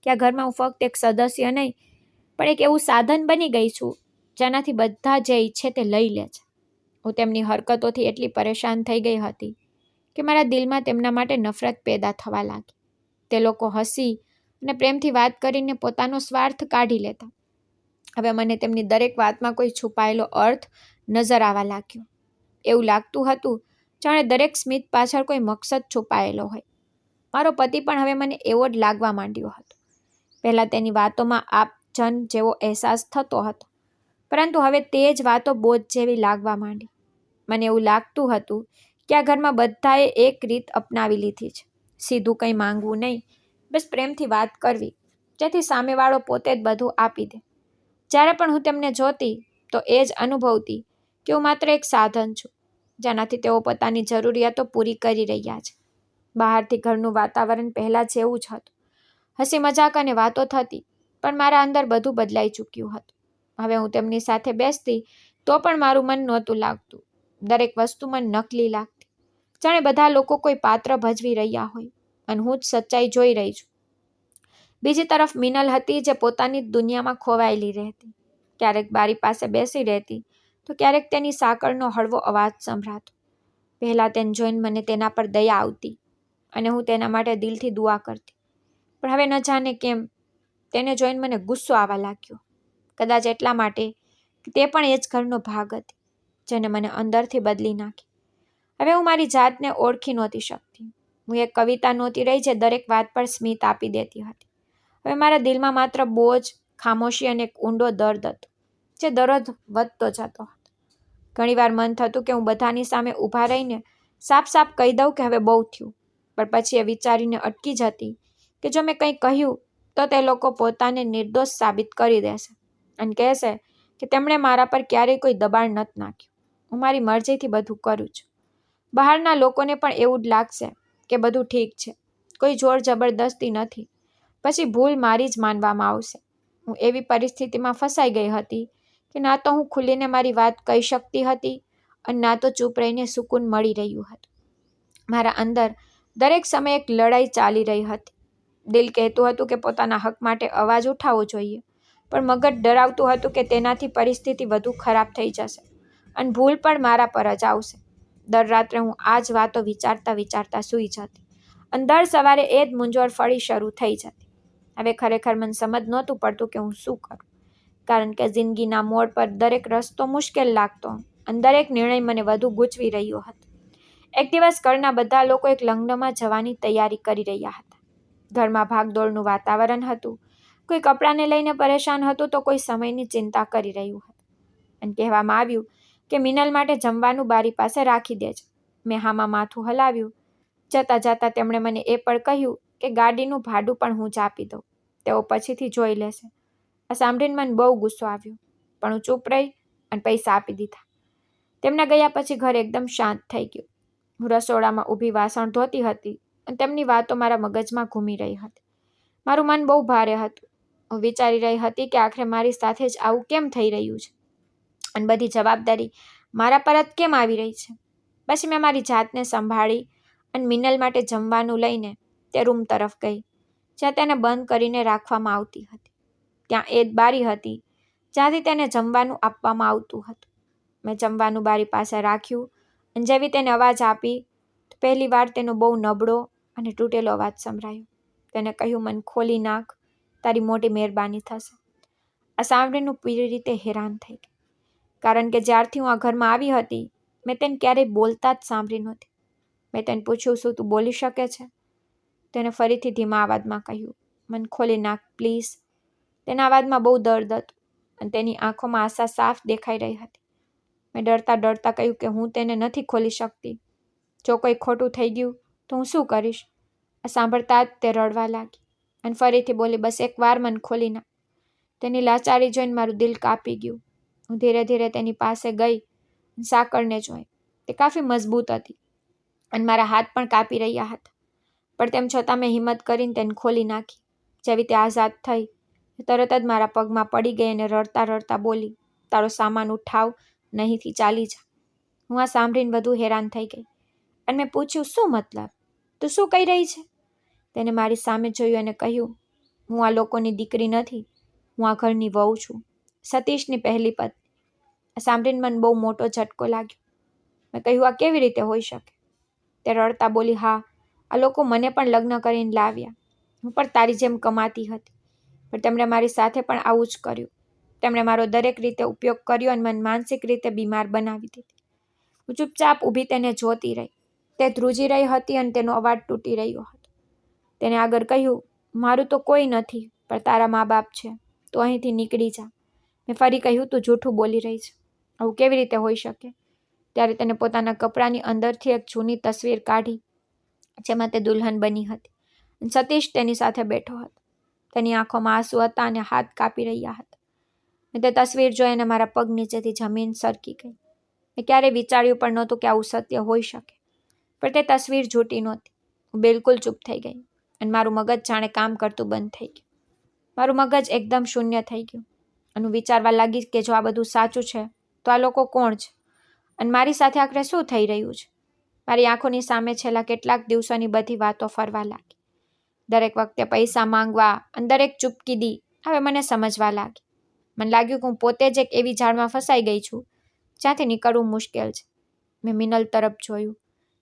કે આ ઘરમાં હું ફક્ત એક સદસ્ય નહીં, પણ એક એવું સાધન બની ગઈ છું જેનાથી બધા જે ઈચ્છે તે લઈ લે છે. હું તેમની હરકતોથી એટલી પરેશાન થઈ ગઈ હતી કે મારા દિલમાં તેમના માટે નફરત પેદા થવા લાગી. તે લોકો હસી અને પ્રેમથી વાત કરીને પોતાનો સ્વાર્થ કાઢી લેતા. હવે મને તેમની દરેક વાતમાં કોઈ છુપાયેલો અર્થ નજર આવવા લાગ્યો. એવું લાગતું હતું જાણે દરેક સ્મિત પાછળ કોઈ મકસદ છુપાયેલો હોય. મારો પતિ પણ હવે મને એવો જ લાગવા માંડ્યો હતો. પહેલાં તેની વાતોમાં આપજન જેવો અહેસાસ થતો હતો, પરંતુ હવે તે જ વાતો બોજ જેવી લાગવા માંડી. મને એવું લાગતું હતું કે આ ઘરમાં બધાએ એક રીત અપનાવી લીધી છે. સીધું કંઈ માંગવું નહીં, બસ પ્રેમથી વાત કરવી, જેથી સામેવાળો પોતે જ બધું આપી દે. જ્યારે પણ હું તેમને જોતી તો એ જ અનુભવતી કે હું માત્ર એક સાધન છું, જેનાથી તેઓ પોતાની જરૂરિયાતો પૂરી કરી રહ્યા છે. બહારથી ઘરનું વાતાવરણ પહેલાં જેવું જ હતું. હસી મજાક અને વાતો થતી, પણ મારા અંદર બધું બદલાઈ ચૂક્યું હતું. હવે હું તેમની સાથે બેસતી તો પણ મારું મન નહોતું લાગતું. દરેક વસ્તુ મને નકલી લાગતી, જાણે બધા લોકો કોઈ પાત્ર ભજવી રહ્યા હોય અને હું જ સચ્ચાઈ જોઈ રહી છું. બીજી તરફ મિનલ હતી જે પોતાની દુનિયામાં ખોવાયેલી રહેતી. ક્યારેક બારી પાસે બેસી રહેતી તો ક્યારેક તેની સાંકળનો હળવો અવાજ સંભળાતો. પહેલાં તેને જોઈને મને તેના પર દયા આવતી અને હું તેના માટે દિલથી દુઆ કરતી, પણ હવે ન જાણે કેમ તેને જોઈને મને ગુસ્સો આવવા લાગ્યો. કદાચ એટલા માટે કે તે પણ એ જ ઘરનો ભાગ હતી, જેને મને અંદરથી બદલી નાખી. હવે હું મારી જાતને ઓળખી નહોતી શકતી. હું એક કવિતા નહોતી રહી જે દરેક વાત પર સ્મિત આપી દેતી હતી. હવે મારા દિલમાં માત્ર બોજ, ખામોશી અને એક ઊંડો દર્દ હતો, જે દરરોજ વધતો જતો હતો. ઘણીવાર મન થતું કે હું બધાની સામે ઊભા રહીને સાફ સાફ કહી દઉં કે હવે બહુ થયું, પણ પછી એ વિચારીને અટકી જતી કે જો મેં કંઈ કહ્યું તો તે લોકો પોતાને નિર્દોષ સાબિત કરી દેશે અને કહેશે કે તેમણે મારા પર ક્યારેય કોઈ દબાણ નથી નાખ્યું. હું મારી મરજીથી બધું કરું છું. બહારના લોકોને પણ એવું જ લાગશે કે બધું ઠીક છે, કોઈ જોર જબરદસ્તી નથી. પછી ભૂલ મારી જ માનવામાં આવશે. હું એવી પરિસ્થિતિમાં ફસાઈ ગઈ હતી કે ના તો હું ખુલીને મારી વાત કહી શકતી હતી અને ના તો ચૂપ રહીને સુકૂન મળી રહ્યું હતું. મારા અંદર દરેક સમયે એક લડાઈ ચાલી રહી હતી. દિલ કહેતું હતું કે પોતાના હક માટે અવાજ ઉઠાવવો જોઈએ, પણ મગજ ડરાવતું હતું કે તેનાથી પરિસ્થિતિ વધુ ખરાબ થઈ જશે અને ભૂલ પણ મારા પર જ આવશે. દર રાત્રે હું આ જ વાતો વિચારતા વિચારતા સૂઈ જતી અને દર સવારે એ જ મૂંઝવણ ફરી શરૂ થઈ જતી. હવે ખરેખર મને સમજ નહોતું પડતું કે હું શું કરું, કારણ કે જિંદગીના મોડ પર દરેક રસ્તો મુશ્કેલ લાગતો અને દરેક નિર્ણય મને વધુ ગૂંચવી રહ્યો હતો. એક દિવસ ઘરના બધા લોકો એક લગ્નમાં જવાની તૈયારી કરી રહ્યા હતા. ઘરમાં ભાગદોડનું વાતાવરણ હતું. કોઈ કપડાને લઈને પરેશાન હતું તો કોઈ સમયની ચિંતા કરી રહ્યું હતું. અને કહેવામાં આવ્યું કે મિનલ માટે જમવાનું બારી પાસે રાખી દેજો. મેં હામાં માથું હલાવ્યું. જતાં જતાં તેમણે મને એ પણ કહ્યું કે ગાડીનું ભાડું પણ હું જ આપી દઉં, તેઓ પછીથી જોઈ લેશે. આ સાંભળીને મને બહુ ગુસ્સો આવ્યો, પણ હું ચૂપ રહી અને પૈસા આપી દીધા. તેમના ગયા પછી ઘર એકદમ શાંત થઈ ગયું. હું રસોડામાં ઊભી વાસણ ધોતી હતી અને તેમની વાતો મારા મગજમાં ઘૂમી રહી હતી. મારું મન બહુ ભારે હતું. હું વિચારી રહી હતી કે આખરે મારી સાથે જ આવું કેમ થઈ રહ્યું છે અને બધી જવાબદારી મારા પર જ કેમ આવી રહી છે. પછી મેં મારી જાતને સંભાળી અને મિનલ માટે જમવાનું લઈને તે રૂમ તરફ ગઈ જ્યાં તેને બંધ કરીને રાખવામાં આવતી હતી. ત્યાં એ જ બારી હતી જ્યાંથી તેને જમવાનું આપવામાં આવતું હતું. મેં જમવાનું બારી પાસે રાખ્યું અને જેવી તેને અવાજ આપી તો પહેલી વાર તેનો બહુ નબળો અને તૂટેલો અવાજ સંભળાયો. તેને કહ્યું, મન ખોલી નાખ, તારી મોટી મહેરબાની થશે. આ સાંભળીને હું પૂરી રીતે હેરાન થઈ ગઈ, કારણ કે જ્યારથી હું આ ઘરમાં આવી હતી મેં તેને ક્યારેય બોલતા જ સાંભળી નહોતી. મેં તેને પૂછ્યું, શું તું બોલી શકે છે? તેને ફરીથી ધીમા અવાજમાં કહ્યું, મન ખોલી નાખ પ્લીઝ. તેના અવાજમાં બહુ દર્દ હતું અને તેની આંખોમાં આશા સાફ દેખાઈ રહી હતી. મેં ડરતા ડરતા કહ્યું કે હું તેને નથી ખોલી શકતી. જો કોઈ ખોટું થઈ ગયું તો હું શું કરીશ? આ સાંભળતા જ તે રડવા લાગી અને ફરીથી બોલી, બસ એકવાર મન ખોલી નાખ. તેની લાચારી જોઈને મારું દિલ કાપી ગયું. હું ધીરે ધીરે તેની પાસે ગઈ અને સાંકળને જોઈ. તે કાફી મજબૂત હતી અને મારા હાથ પણ કાપી રહ્યા હતા, પણ તેમ છતાં મેં હિંમત કરીને તેને ખોલી નાખી. જેવી તે આઝાદ થઈ તરત જ મારા પગમાં પડી ગઈ અને રડતા રડતા બોલી, તારો સામાન ઉઠાવ, નહીંથી ચાલી જા. હું આ સાંભળીને વધુ હેરાન થઈ ગઈ અને મેં પૂછ્યું, શું મતલબ? તું શું કહી રહી છે? તેને મારી સામે જોયું અને કહ્યું, હું આ લોકોની દીકરી નથી, હું આ ઘરની વહુ છું, સતીશની પહેલી પત્ની. આ સાંભળીને મને બહુ મોટો ઝટકો લાગ્યો. મેં કહ્યું, આ કેવી રીતે હોઈ શકે? તે રડતા બોલી, હા, આ લોકો મને પણ લગ્ન કરીને લાવ્યા. હું પણ તારી જેમ કમાતી હતી, પણ તેમણે મારી સાથે પણ આવું જ કર્યું. તેમણે મારો દરેક રીતે ઉપયોગ કર્યો અને મને માનસિક રીતે બીમાર બનાવી દીધી. હું ચૂપચાપ ઊભી તેને જોતી રહી. તે ધ્રુજી રહી હતી અને તેનો અવાજ તૂટી રહ્યો હતો. તેને આગળ કહ્યું, મારું તો કોઈ નથી, પણ તારા મા બાપ છે. તું અહીંથી નીકળી જા. મેં ફરી કહ્યું, તું જૂઠું બોલી રહી છે, આવું કેવી રીતે હોઈ શકે? ત્યારે તેને પોતાના કપડાની અંદરથી એક જૂની તસવીર કાઢી જેમાં તે દુલ્હન બની હતી અને સતીશ તેની સાથે બેઠો હતો. તેની આંખોમાં આંસુ હતા અને હાથ કાપી રહ્યા હતા. મેં તે તસવીર જોઈ અને મારા પગ નીચેથી જમીન સરકી ગઈ. મેં ક્યારેય વિચાર્યું પણ નહોતું કે આવું સત્ય હોઈ શકે, પણ તે તસવીર જૂટી નહોતી. હું બિલકુલ ચૂપ થઈ ગઈ અને મારું મગજ જાણે કામ કરતું બંધ થઈ ગયું. મારું મગજ એકદમ શૂન્ય થઈ ગયું અને હું વિચારવા લાગી કે જો આ બધું સાચું છે તો આ લોકો કોણ છે અને મારી સાથે આખરે શું થઈ રહ્યું છે? મારી આંખોની સામે છેલ્લા કેટલાક દિવસોની બધી વાતો ફરવા લાગી. દરેક વખતે પૈસા માંગવા અને દરેક ચૂપકીદી હવે મને સમજવા લાગી. મને લાગ્યું કે હું પોતે જ એક એવી જાળમાં ફસાઈ ગઈ છું જ્યાંથી નીકળવું મુશ્કેલ છે. મેં મિનલ તરફ જોયું.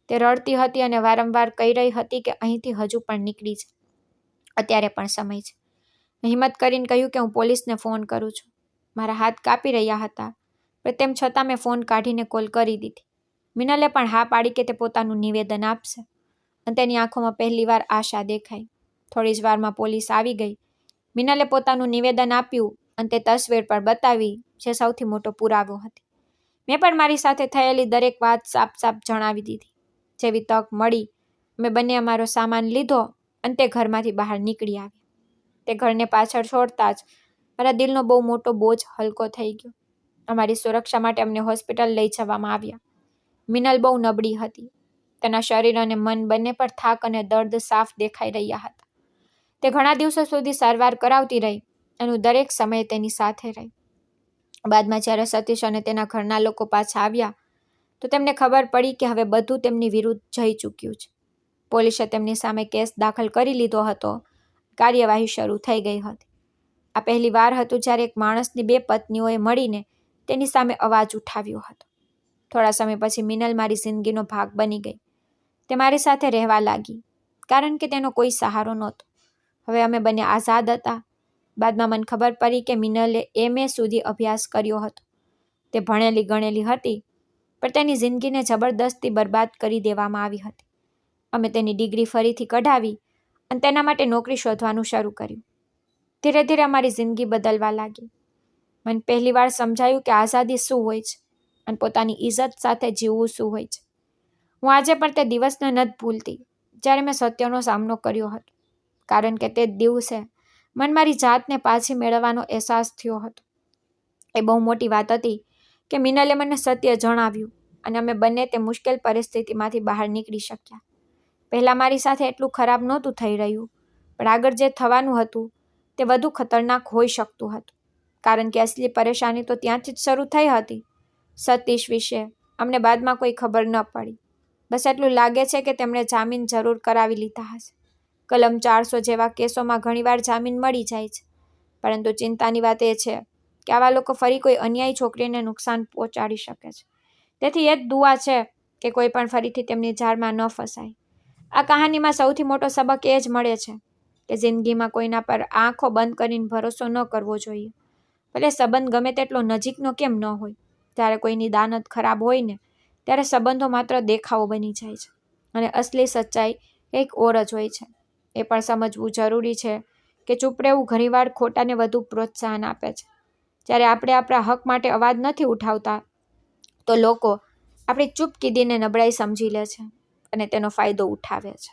તે રડતી હતી અને વારંવાર કહી રહી હતી કે અહીંથી હજુ પણ નીકળી છે, અત્યારે પણ સમય છે. મેં હિંમત કરીને કહ્યું કે હું પોલીસને ફોન કરું છું. મારા હાથ કાપી રહ્યા હતા, પણ તેમ છતાં મેં ફોન કાઢીને કોલ કરી દીધી. મિનલે પણ હા પાડી કે તે પોતાનું નિવેદન આપશે અને તેની આંખોમાં પહેલીવાર આશા દેખાઈ. થોડી જ વારમાં પોલીસ આવી ગઈ. મિનલે પોતાનું નિવેદન આપ્યું અને તે તસવીર પર બતાવી જે સૌથી મોટો પુરાવો હતી. મેં પણ મારી સાથે થયેલી દરેક વાત સાફ સાફ જણાવી દીધી. જેવી તક મળી અમે બંને અમારો સામાન લીધો અને તે ઘરમાંથી બહાર નીકળી આવ્યા. તે ઘરને પાછળ છોડતા જ મારા દિલનો બહુ મોટો બોજ હલકો થઈ ગયો. અમારી સુરક્ષા માટે અમને હોસ્પિટલ લઈ જવામાં આવ્યા. મિનલ બહુ નબળી હતી. તેના શરીર અને મન બંને પર થાક અને દર્દ સાફ દેખાઈ રહ્યા હતા. તે ઘણા દિવસો સુધી સારવાર કરાવતી રહી અને હું દરેક સમયે તેની સાથે રહી. બાદમાં જ્યારે સતીશ અને તેના ઘરના લોકો પાછા આવ્યા તો તેમને ખબર પડી કે હવે બધું તેમની વિરુદ્ધ જઈ ચૂક્યું છે. પોલીસે તેમની સામે કેસ દાખલ કરી લીધો હતો. કાર્યવાહી શરૂ થઈ ગઈ હતી. આ પહેલી વાર હતું જ્યારે એક માણસની 2 પત્નીઓએ મળીને તેની સામે અવાજ ઉઠાવ્યો હતો. થોડા સમય પછી મિનલ મારી જિંદગીનો ભાગ બની ગઈ. તે મારી સાથે રહેવા લાગી કારણ કે તેનો કોઈ સહારો નહોતો. હવે અમે બંને આઝાદ હતા. બાદમાં મને ખબર પડી કે મિનલે MA સુધી અભ્યાસ કર્યો હતો. તે ભણેલી ગણેલી હતી, પણ તેની જિંદગીને જબરદસ્તી બરબાદ કરી દેવામાં આવી હતી. અમે તેની ડિગ્રી ફરીથી કઢાવી અને તેના માટે નોકરી શોધવાનું શરૂ કર્યું. ધીરે ધીરે અમારી જિંદગી બદલવા લાગી. મને પહેલીવાર સમજાયું કે આઝાદી શું હોય છે અને પોતાની ઇજ્જત સાથે જીવવું શું હોય છે. હું આજે પણ તે દિવસને નથી ભૂલતી જ્યારે મેં સત્યનો સામનો કર્યો હતો, કારણ કે તે દિવસે મને મારી જાતને પાછી મેળવવાનો અહેસાસ થયો હતો. એ બહુ મોટી વાત હતી કે મિનલે મને સત્ય જણાવ્યું અને અમે બંને તે મુશ્કેલ પરિસ્થિતિમાંથી બહાર નીકળી શક્યા. પહેલાં મારી સાથે એટલું ખરાબ નહોતું થઈ રહ્યું, પણ આગળ જે થવાનું હતું તે વધુ ખતરનાક હોઈ શકતું હતું, કારણ કે અસલી પરેશાની તો ત્યાંથી જ શરૂ થઈ હતી. સતીશ વિશે અમને બાદમાં કોઈ ખબર ન પડી. બસ એટલું લાગે છે કે તેમણે જામીન જરૂર કરાવી લીધા હશે. કલમ 400 જેવા કેસોમાં ઘણીવાર જામીન મળી જાય છે, પરંતુ ચિંતાની વાત એ છે કે આવા લોકો ફરી કોઈ અન્યાયી છોકરીને નુકસાન પહોંચાડી શકે છે. તેથી એ જ દુઆ છે કે કોઈ પણ ફરીથી તેમની જાળમાં ન ફસાય. આ કહાનીમાં સૌથી મોટો સબક એ જ મળે છે કે જિંદગીમાં કોઈના પર આંખો બંધ કરીને ભરોસો ન કરવો જોઈએ. ભલે સંબંધ ગમે તેટલો નજીકનો કેમ ન હોય. જ્યારે કોઈની દાનત ખરાબ હોય ને, ત્યારે સંબંધો માત્ર દેખાવો બની જાય છે અને અસલી સચ્ચાઈ કંઈક ઓર જ હોય છે. એ પણ સમજવું જરૂરી છે કે ચૂપ રહેવું ઘણીવાર ખોટાને વધુ પ્રોત્સાહન આપે છે. જ્યારે આપણે આપણા હક માટે અવાજ નથી ઉઠાવતા, તો લોકો આપણી ચૂપકીદીને નબળાઈ સમજી લે છે અને તેનો ફાયદો ઉઠાવે છે.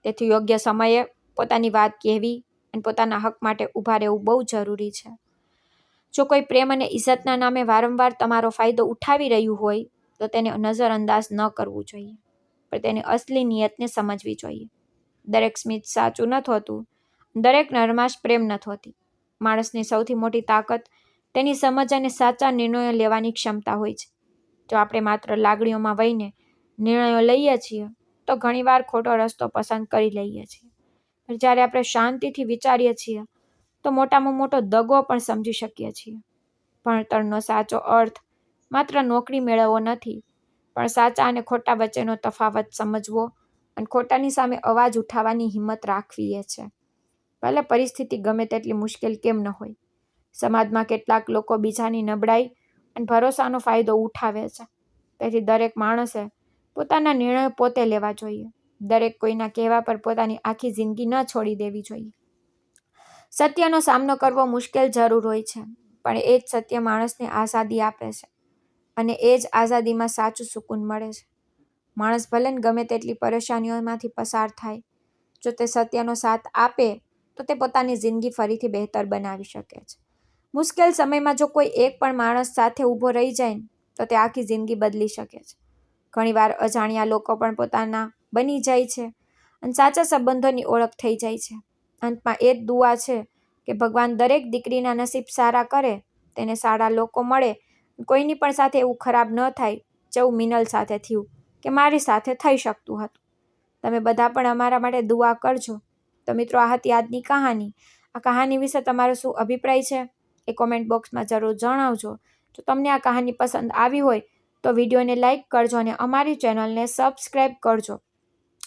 તેથી યોગ્ય સમયે પોતાની વાત કહેવી અને પોતાના હક માટે ઊભા રહેવું બહુ જરૂરી છે. જો કોઈ પ્રેમ અને ઇજ્જતના નામે વારંવાર તમારો ફાયદો ઉઠાવી રહ્યું હોય, તો તેને નજરઅંદાજ ન કરવું જોઈએ, પણ તેની અસલી નિયતને સમજવી જોઈએ. દરેક સ્મિત સાચું નથી હોતું, દરેક નરમાશ પ્રેમ નથી હોતી. માણસની સૌથી મોટી તાકાત તેની સમજ અને સાચા નિર્ણયો લેવાની ક્ષમતા હોય છે. જો આપણે માત્ર લાગણીઓમાં વહીને નિર્ણયો લઈએ છીએ, તો ઘણીવાર ખોટો રસ્તો પસંદ કરી લઈએ છીએ. પણ જ્યારે આપણે શાંતિથી વિચારીએ છીએ, તો મોટામાં મોટો દગો પણ સમજી શકીએ છીએ. ભણતરનો સાચો અર્થ માત્ર નોકરી મેળવવો નથી, પણ સાચા અને ખોટા વચ્ચેનો તફાવત સમજવો અને ખોટાની સામે અવાજ ઉઠાવવાની હિંમત રાખવી એ છે. ભલે પરિસ્થિતિ ગમે તેટલી મુશ્કેલ કેમ ન હોય. સમાજમાં કેટલાક લોકો બીજાની નબળાઈ અને ભરોસાનો ફાયદો ઉઠાવે છે. તેથી દરેક માણસે પોતાના નિર્ણયો પોતે લેવા જોઈએ. દરેક કોઈના કહેવા પર પોતાની આખી જિંદગી ન છોડી દેવી જોઈએ. સત્યનો સામનો કરવો મુશ્કેલ જરૂર હોય છે, પણ એ જ સત્ય માણસને આઝાદી આપે છે અને એ જ આઝાદીમાં સાચું સુકૂન મળે છે. માણસ ભલે ગમે તેટલી પરેશાનીઓમાંથી પસાર થાય, જો તે સત્યનો સાથ આપે તો તે પોતાની જિંદગી ફરીથી બહેતર બનાવી શકે છે. મુશ્કેલ સમયમાં જો કોઈ એક પણ માણસ સાથે ઊભો રહી જાય તો તે આખી જિંદગી બદલી શકે છે. ઘણીવાર અજાણ્યા લોકો પણ પોતાના બની જાય છે અને સાચા સંબંધોની ઓળખ થઈ જાય છે. અંતમાં એ જ દુઆ છે કે ભગવાન દરેક દીકરીના નસીબ સારા કરે, તેને સારા લોકો મળે, કોઈની પણ સાથે એવું ખરાબ ન થાય જેવું મિનલ સાથે થયું કે મારી સાથે થઈ શકતું હતું. તમે બધા પણ અમારા માટે દુઆ કરજો. તો મિત્રો, આ હતી આજની કહાની. આ કહાની વિશે તમારો શું અભિપ્રાય છે એ કોમેન્ટ બોક્સમાં જરૂર જણાવજો. જો તમને આ કહાની પસંદ આવી હોય તો વિડીયોને લાઇક કરજો અને અમારી ચેનલને સબસ્ક્રાઈબ કરજો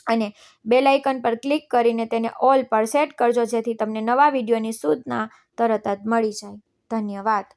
અને બેલ આઇકન પર ક્લિક કરીને તેને ઓલ પર સેટ કરજો, જેથી તમને નવા વિડીયોની સૂચના તરત જ મળી જાય. ધન્યવાદ.